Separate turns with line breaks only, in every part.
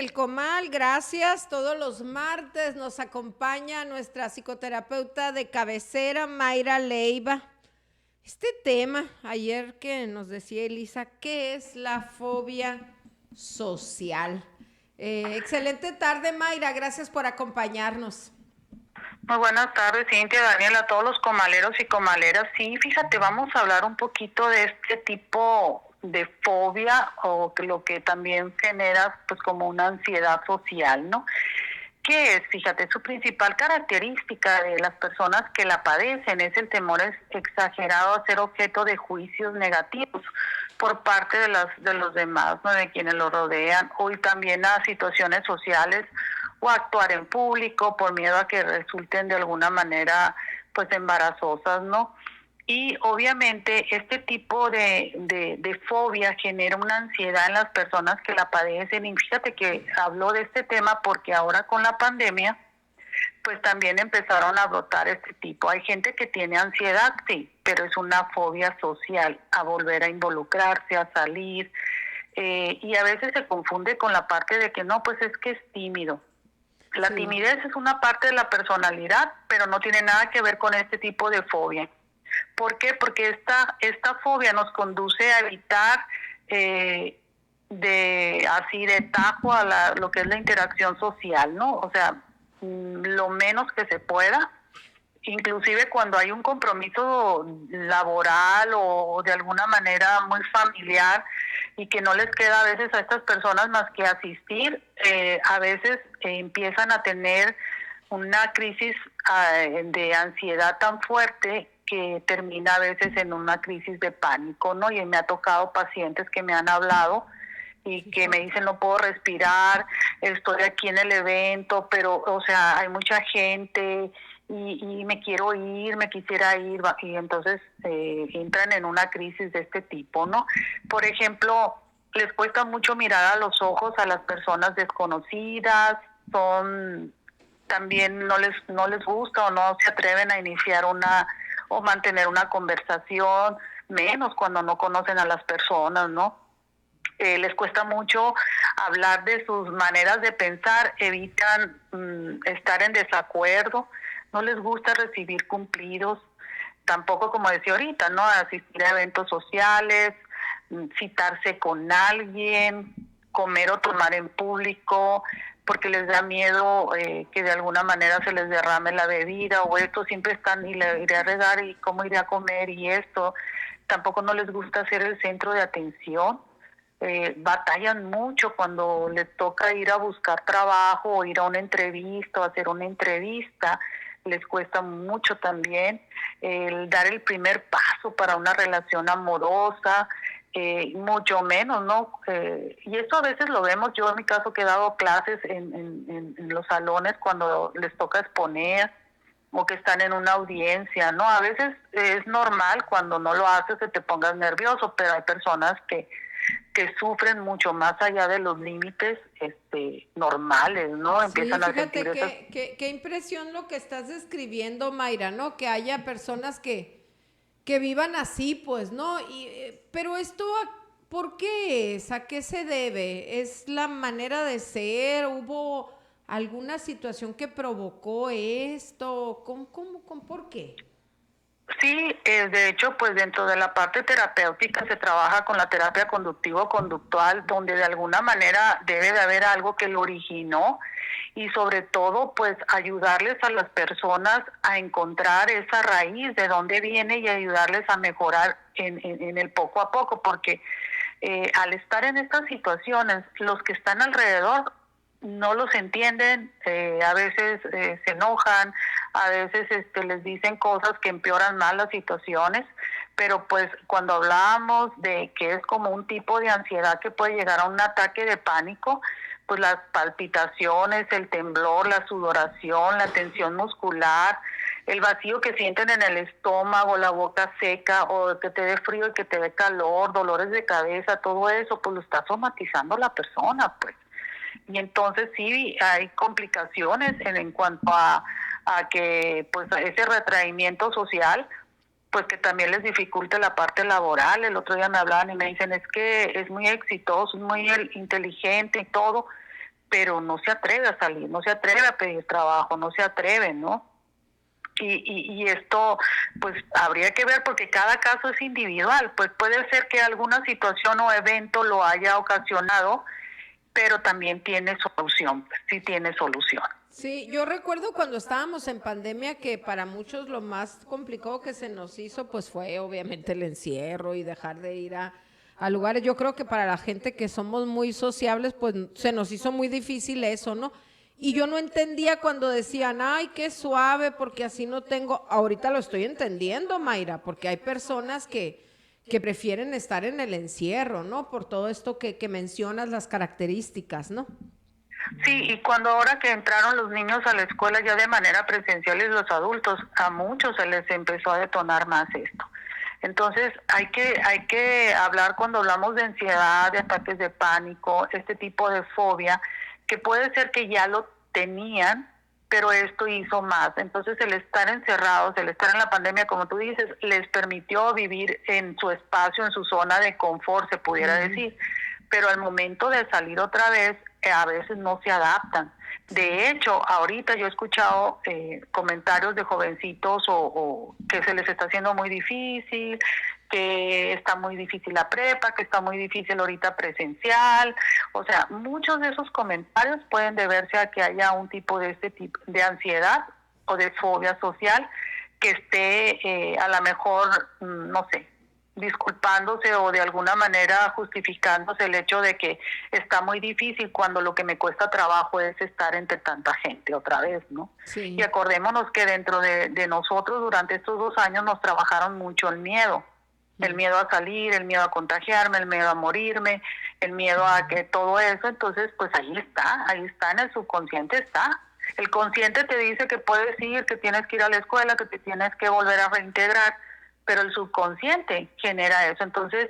El Comal, gracias. Todos los martes nos acompaña nuestra psicoterapeuta de cabecera, Mayra Leiva. Este tema, ayer que nos decía Elisa, ¿qué es la fobia social? Excelente tarde, Mayra. Gracias por acompañarnos.
Muy buenas tardes, Cintia, Daniela, a todos los comaleros y comaleras. Sí, fíjate, vamos a hablar un poquito de este tipo de fobia o que lo que también genera pues como una ansiedad social, ¿no? ¿Qué es? Fíjate, su principal característica de las personas que la padecen es el temor exagerado a ser objeto de juicios negativos por parte de los demás, ¿no? De quienes lo rodean, o y también a situaciones sociales o actuar en público por miedo a que resulten de alguna manera pues embarazosas, ¿no? Y obviamente este tipo de fobia genera una ansiedad en las personas que la padecen. Y fíjate que hablo de este tema porque ahora con la pandemia, pues también empezaron a brotar este tipo. Hay gente que tiene ansiedad, sí, pero es una fobia social, a volver a involucrarse, a salir. Y a veces se confunde con la parte de que no, pues es que es tímido. La
Sí.
timidez es una parte de la personalidad, pero no tiene nada que ver con este tipo de fobia. ¿Por qué? Porque esta fobia nos conduce a evitar de así de tajo a lo que es la interacción social, ¿no? O sea, lo menos que se pueda, inclusive cuando hay un compromiso laboral o de alguna manera muy familiar y que no les queda a veces a estas personas más que asistir, a veces empiezan a tener una crisis de ansiedad tan fuerte que termina a veces en una crisis de pánico, ¿no? Y me ha tocado pacientes que me han hablado y que me dicen no puedo respirar, estoy aquí en el evento, pero o sea, hay mucha gente y me quiero ir, me quisiera ir, y entonces entran en una crisis de este tipo, ¿no? Por ejemplo, les cuesta mucho mirar a los ojos a las personas desconocidas, son también no les gusta o no se atreven a iniciar una o mantener una conversación, menos cuando no conocen a las personas, ¿no? Les cuesta mucho hablar de sus maneras de pensar, evitan estar en desacuerdo, no les gusta recibir cumplidos, tampoco como decía ahorita, ¿no? Asistir a eventos sociales, citarse con alguien, comer o tomar en público, porque les da miedo que de alguna manera se les derrame la bebida o esto, siempre están y le iré a regar y cómo iré a comer y esto, tampoco no les gusta ser el centro de atención. Batallan mucho cuando les toca ir a buscar trabajo o ir a una entrevista o hacer una entrevista, les cuesta mucho también el dar el primer paso para una relación amorosa, mucho menos, ¿no? Y eso a veces lo vemos, yo en mi caso que he dado clases en los salones cuando les toca exponer o que están en una audiencia, ¿no? A veces es normal cuando no lo haces que te pongas nervioso, pero hay personas que sufren mucho más allá de los límites normales, ¿no?
Sí,
Empiezan a sentir
fíjate
esas...
qué impresión lo que estás describiendo, Mayra, ¿no? Que haya personas que vivan así, pues, ¿no? Pero esto, ¿por qué es? ¿A qué se debe? ¿Es la manera de ser? ¿Hubo alguna situación que provocó esto? ¿Por qué?
Sí, de hecho, pues dentro de la parte terapéutica se trabaja con la terapia conductivo-conductual, donde de alguna manera debe de haber algo que lo originó y sobre todo, pues ayudarles a las personas a encontrar esa raíz de dónde viene y ayudarles a mejorar en el poco a poco, porque al estar en estas situaciones, los que están alrededor no los entienden, a veces se enojan, a veces les dicen cosas que empeoran más las situaciones, pero pues cuando hablamos de que es como un tipo de ansiedad que puede llegar a un ataque de pánico, pues las palpitaciones, el temblor, la sudoración, la tensión muscular, el vacío que sienten en el estómago, la boca seca, o que te dé frío y que te dé calor, dolores de cabeza, todo eso, pues lo está somatizando la persona, pues. Y entonces sí hay complicaciones en cuanto a que pues a ese retraimiento social, pues que también les dificulta la parte laboral. El otro día me hablaban y me dicen, es que es muy exitoso, es muy inteligente y todo, pero no se atreve a salir, no se atreve a pedir trabajo, no se atreve, ¿no? Y esto, pues, habría que ver porque cada caso es individual. Pues puede ser que alguna situación o evento lo haya ocasionado, pero también tiene solución, sí tiene solución.
Sí, yo recuerdo cuando estábamos en pandemia que para muchos lo más complicado que se nos hizo pues fue obviamente el encierro y dejar de ir a lugares. Yo creo que para la gente que somos muy sociables pues se nos hizo muy difícil eso, ¿no? Y yo no entendía cuando decían, ay, qué suave, porque así no tengo. Ahorita lo estoy entendiendo, Mayra, porque hay personas que prefieren estar en el encierro, ¿no? Por todo esto que mencionas, las características, ¿no?
Sí, y cuando ahora que entraron los niños a la escuela ya de manera presencial y los adultos, a muchos se les empezó a detonar más esto. Entonces hay que hablar cuando hablamos de ansiedad, de ataques de pánico, este tipo de fobia, que puede ser que ya lo tenían, pero esto hizo más. Entonces el estar encerrados, el estar en la pandemia, como tú dices, les permitió vivir en su espacio, en su zona de confort, se pudiera decir. Pero al momento de salir otra vez, a veces no se adaptan. De hecho, ahorita yo he escuchado comentarios de jovencitos o que se les está haciendo muy difícil, que está muy difícil la prepa, que está muy difícil ahorita presencial. O sea, muchos de esos comentarios pueden deberse a que haya un tipo de este tipo de ansiedad o de fobia social que esté a lo mejor, no sé, disculpándose o de alguna manera justificándose el hecho de que está muy difícil cuando lo que me cuesta trabajo es estar entre tanta gente otra vez, ¿no?
Sí.
Y acordémonos que dentro de nosotros durante estos 2 años nos trabajaron mucho el miedo a salir, el miedo a contagiarme, el miedo a morirme, el miedo a que todo eso. Entonces pues ahí está, en el subconsciente está. El consciente te dice que puedes ir, que tienes que ir a la escuela, que te tienes que volver a reintegrar, pero el subconsciente genera eso. Entonces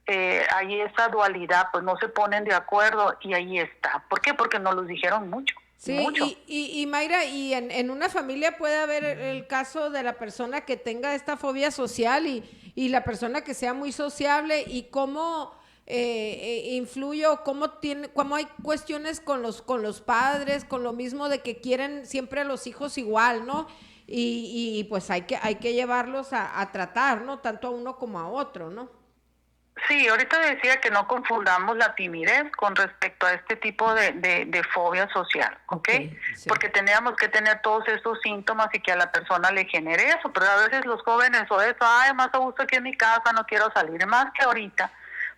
hay esa dualidad, pues no se ponen de acuerdo y ahí está. ¿Por qué? Porque nos los dijeron mucho.
Sí,
mucho.
y Mayra, y en una familia puede haber el caso de la persona que tenga esta fobia social y la persona que sea muy sociable y cómo influye o cómo hay cuestiones con los padres, con lo mismo de que quieren siempre a los hijos igual, ¿no? Y pues hay que llevarlos a tratar, ¿no? Tanto a uno como a otro, ¿no?
Sí, ahorita decía que no confundamos la timidez con respecto a este tipo de fobia social, ¿ok?
Okay, sí.
Porque teníamos que tener todos estos síntomas y que a la persona le genere eso, pero a veces los jóvenes o eso, ay, más a gusto aquí en mi casa, no quiero salir, más que ahorita,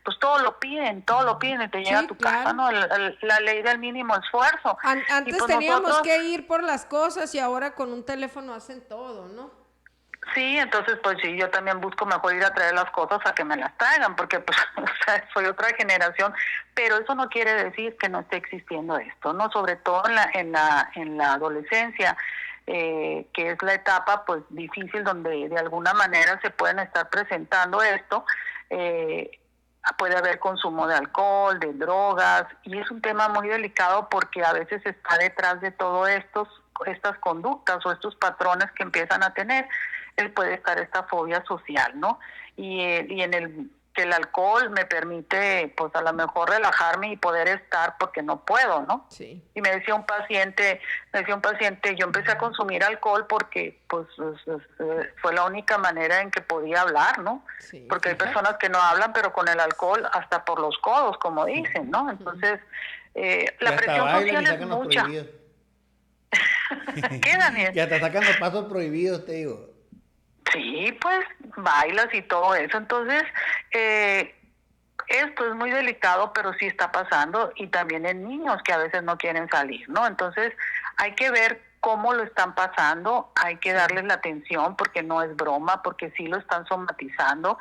pues todo lo piden y te llega a tu casa, ¿no? La ley del mínimo esfuerzo.
Antes
y pues
teníamos que ir por las cosas y ahora con un teléfono hacen todo, ¿no?
Sí, entonces pues sí, yo también busco mejor ir a traer las cosas a que me las traigan, porque pues o sea, soy otra generación, pero eso no quiere decir que no esté existiendo esto, ¿no? Sobre todo en la adolescencia, que es la etapa pues difícil donde de alguna manera se pueden estar presentando esto, puede haber consumo de alcohol, de drogas, y es un tema muy delicado porque a veces está detrás de todo estas conductas o estos patrones que empiezan a tener, puede estar esta fobia social, ¿no? Y en que el alcohol me permite, pues a lo mejor relajarme y poder estar porque no puedo, ¿no?
Sí.
Y me decía un paciente, yo empecé a consumir alcohol porque, pues, fue la única manera en que podía hablar, ¿no?
Sí,
porque
fíjate.
hay personas que no hablan, pero con el alcohol hasta por los codos, como dicen, ¿no? Entonces, la presión social es mucha. ¿Qué, Daniel?
Que hasta sacan los pasos prohibidos, te digo.
Sí, pues bailas y todo eso. Entonces, esto es muy delicado, pero sí está pasando y también en niños que a veces no quieren salir, ¿no? Entonces, hay que ver cómo lo están pasando, hay que darles la atención porque no es broma, porque sí lo están somatizando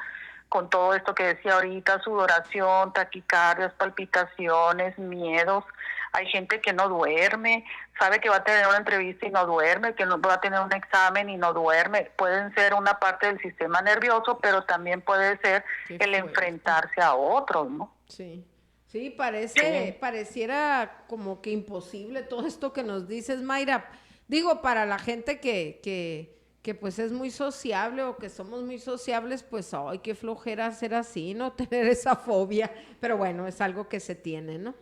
con todo esto que decía ahorita, sudoración, taquicardias, palpitaciones, miedos. Hay gente que no duerme, sabe que va a tener una entrevista y no duerme, que no va a tener un examen y no duerme. Pueden ser una parte del sistema nervioso, pero también puede ser el enfrentarse a otros, ¿no?
Sí. Sí, pareciera como que imposible todo esto que nos dices, Mayra. Digo, para la gente que pues es muy sociable o que somos muy sociables, pues, ay, qué flojera ser así, ¿no? Tener esa fobia. Pero bueno, es algo que se tiene, ¿no?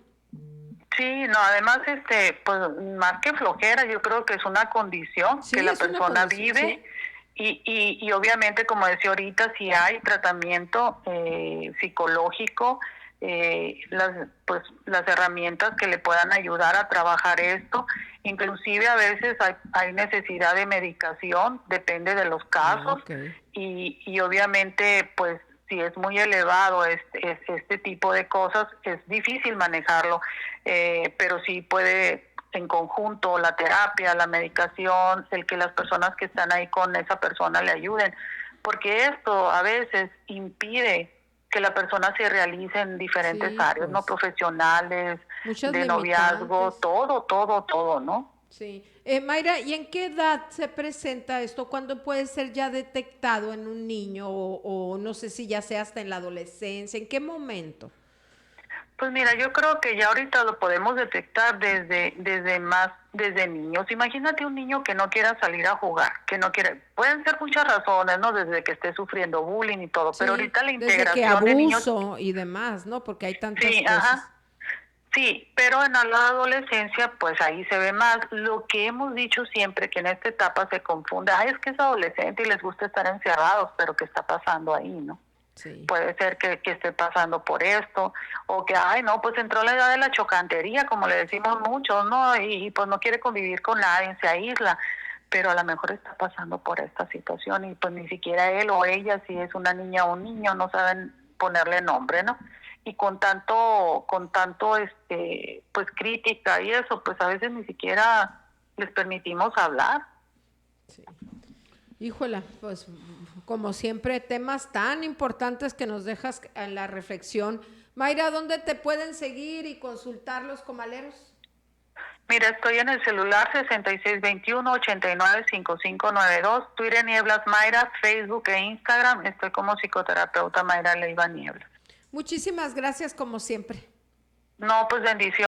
Sí, no, además, pues más que flojera, yo creo que es una condición
Sí,
que la
es una
persona
condición,
vive y obviamente, como decía ahorita, si hay tratamiento psicológico, pues las herramientas que le puedan ayudar a trabajar esto, inclusive a veces hay necesidad de medicación, depende de los casos
Ok.
y obviamente, pues si es muy elevado este tipo de cosas, es difícil manejarlo, pero sí puede en conjunto la terapia, la medicación, el que las personas que están ahí con esa persona le ayuden, porque esto a veces impide que la persona se realice en diferentes
Sí,
áreas, ¿no?
pues.
Profesionales,
Muchas
de noviazgo,
limitantes.
todo, ¿no?
Sí. Mayra, ¿y en qué edad se presenta esto? ¿Cuándo puede ser ya detectado en un niño o no sé si ya sea hasta en la adolescencia? ¿En qué momento?
Pues mira, yo creo que ya ahorita lo podemos detectar desde niños. Imagínate un niño que no quiera salir a jugar, que no quiere, pueden ser muchas razones, ¿no? Desde que esté sufriendo bullying y todo, pero
Sí,
ahorita la
desde que
integración de niños,
abuso y demás, ¿no? Porque hay tantas
sí,
cosas.
sí, pero en la adolescencia, pues ahí se ve más. Lo que hemos dicho siempre, que en esta etapa se confunde, ay, es que es adolescente y les gusta estar encerrados, pero ¿qué está pasando ahí, no?
Sí.
Puede ser que esté pasando por esto, o que, ay, no, pues entró la edad de la chocantería, como le decimos muchos, ¿no? Y pues no quiere convivir con nadie, se aísla, pero a lo mejor está pasando por esta situación y pues ni siquiera él o ella, si es una niña o un niño, no saben ponerle nombre, ¿no? Y con tanto, pues crítica y eso, pues a veces ni siquiera les permitimos hablar.
Sí. Híjola, pues como siempre, temas tan importantes que nos dejas en la reflexión. Mayra, ¿dónde te pueden seguir y consultar los comaleros?
Mira, estoy en el celular 6621-895592, Twitter Nieblas Mayra, Facebook e Instagram. Estoy como psicoterapeuta Mayra Leiva Nieblas.
Muchísimas gracias como siempre.
No, pues bendiciones.